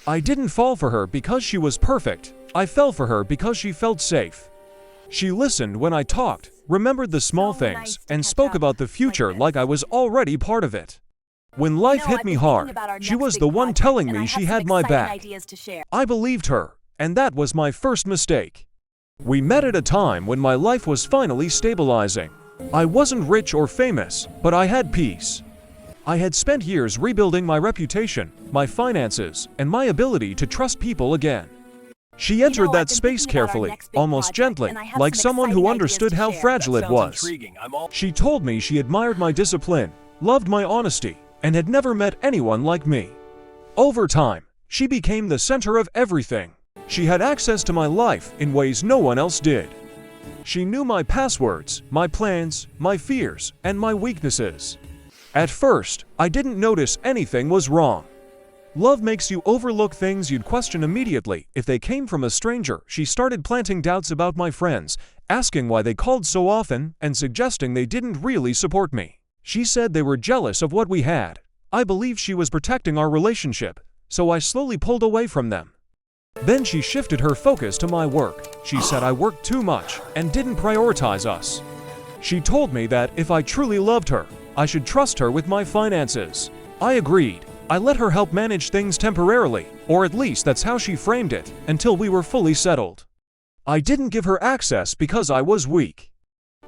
I didn't fall for her because she was perfect. I fell for her because she felt safe. She listened when I talked, remembered the small things, and spoke about the future like I was already part of it. When life hit me hard, she was the one telling me she had my back. I believed her, and that was my first mistake. We met at a time when my life was finally stabilizing. I wasn't rich or famous, but I had peace. I had spent years rebuilding my reputation, my finances, and my ability to trust people again. She entered that space carefully, almost gently, like someone who understood how fragile it was. She told me she admired my discipline, loved my honesty, and had never met anyone like me. Over time, she became the center of everything. She had access to my life in ways no one else did. She knew my passwords, my plans, my fears, and my weaknesses. At first, I didn't notice anything was wrong. Love makes you overlook things you'd question immediately if they came from a stranger. She started planting doubts about my friends, asking why they called so often and suggesting they didn't really support me. She said they were jealous of what we had. I believed she was protecting our relationship, so I slowly pulled away from them. Then she shifted her focus to my work. She said I worked too much and didn't prioritize us. She told me that if I truly loved her, I should trust her with my finances. I agreed. I let her help manage things temporarily, or at least that's how she framed it, until we were fully settled. I didn't give her access because I was weak.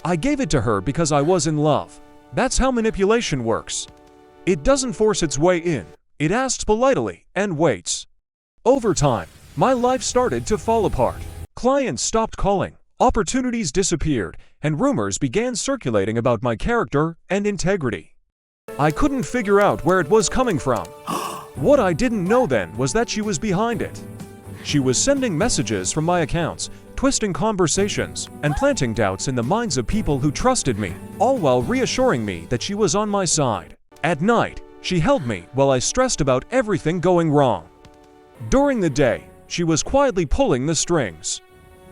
I gave it to her because I was in love. That's how manipulation works. It doesn't force its way in. It asks politely and waits. Over time, my life started to fall apart. Clients stopped calling, opportunities disappeared, and rumors began circulating about my character and integrity. I couldn't figure out where it was coming from. What I didn't know then was that she was behind it. She was sending messages from my accounts, twisting conversations, and planting doubts in the minds of people who trusted me, all while reassuring me that she was on my side. At night, she held me while I stressed about everything going wrong. During the day, she was quietly pulling the strings.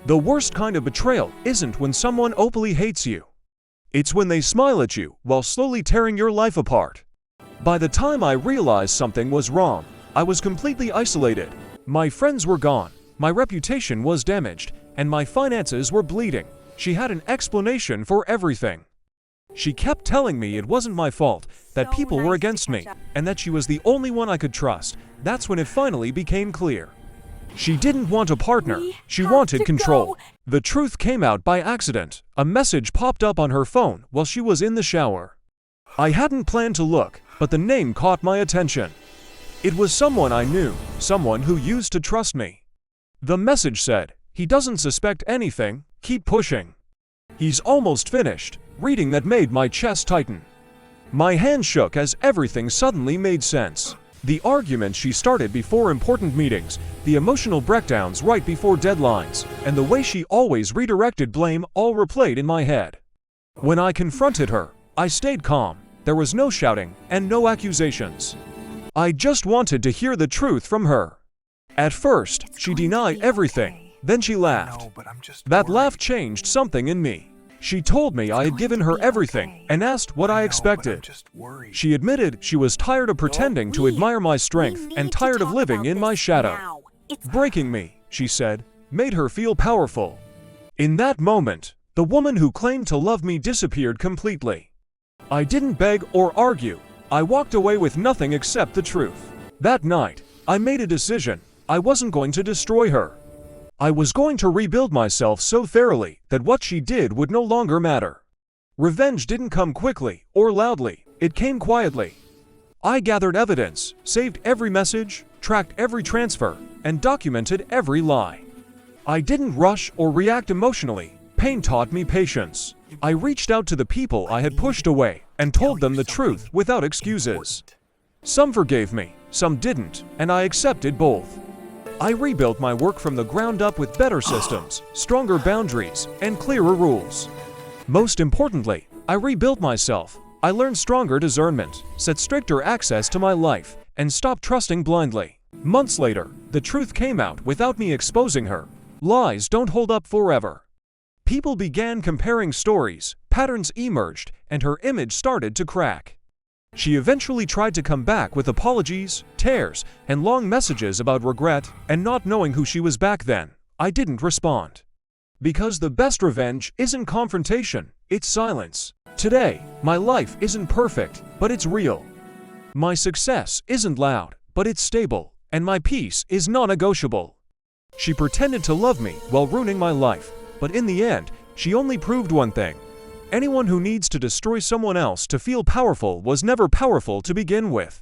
The worst kind of betrayal isn't when someone openly hates you. It's when they smile at you while slowly tearing your life apart. By the time I realized something was wrong, I was completely isolated. My friends were gone, my reputation was damaged, and my finances were bleeding. She had an explanation for everything. She kept telling me it wasn't my fault, that people were against me, and that she was the only one I could trust. That's when it finally became clear. She didn't want a partner, she wanted control. The truth came out by accident. A message popped up on her phone while she was in the shower. I hadn't planned to look, but the name caught my attention. It was someone I knew, someone who used to trust me. The message said, "He doesn't suspect anything, keep pushing. He's almost finished." Reading that made my chest tighten. My hand shook as everything suddenly made sense. The arguments she started before important meetings, the emotional breakdowns right before deadlines, and the way she always redirected blame all replayed in my head. When I confronted her, I stayed calm. There was no shouting and no accusations. I just wanted to hear the truth from her. At first, she denied everything. Then she laughed. That laugh changed something in me. She told me I had given her everything and asked what I expected. She admitted she was tired of pretending to admire my strength and tired of living in my shadow. Breaking me, she said, made her feel powerful. In that moment, the woman who claimed to love me disappeared completely. I didn't beg or argue. I walked away with nothing except the truth. That night, I made a decision. I wasn't going to destroy her. I was going to rebuild myself so thoroughly that what she did would no longer matter. Revenge didn't come quickly or loudly, it came quietly. I gathered evidence, saved every message, tracked every transfer, and documented every lie. I didn't rush or react emotionally. Pain taught me patience. I reached out to the people I had pushed away and told them the truth without excuses. Some forgave me, some didn't, and I accepted both. I rebuilt my work from the ground up with better systems, stronger boundaries, and clearer rules. Most importantly, I rebuilt myself. I learned stronger discernment, set stricter access to my life, and stopped trusting blindly. Months later, the truth came out without me exposing her. Lies don't hold up forever. People began comparing stories, patterns emerged, and her image started to crack. She eventually tried to come back with apologies, tears, and long messages about regret, and not knowing who she was back then, I didn't respond. Because the best revenge isn't confrontation, it's silence. Today, my life isn't perfect, but it's real. My success isn't loud, but it's stable, and my peace is non-negotiable. She pretended to love me while ruining my life, but in the end, she only proved one thing. Anyone who needs to destroy someone else to feel powerful was never powerful to begin with.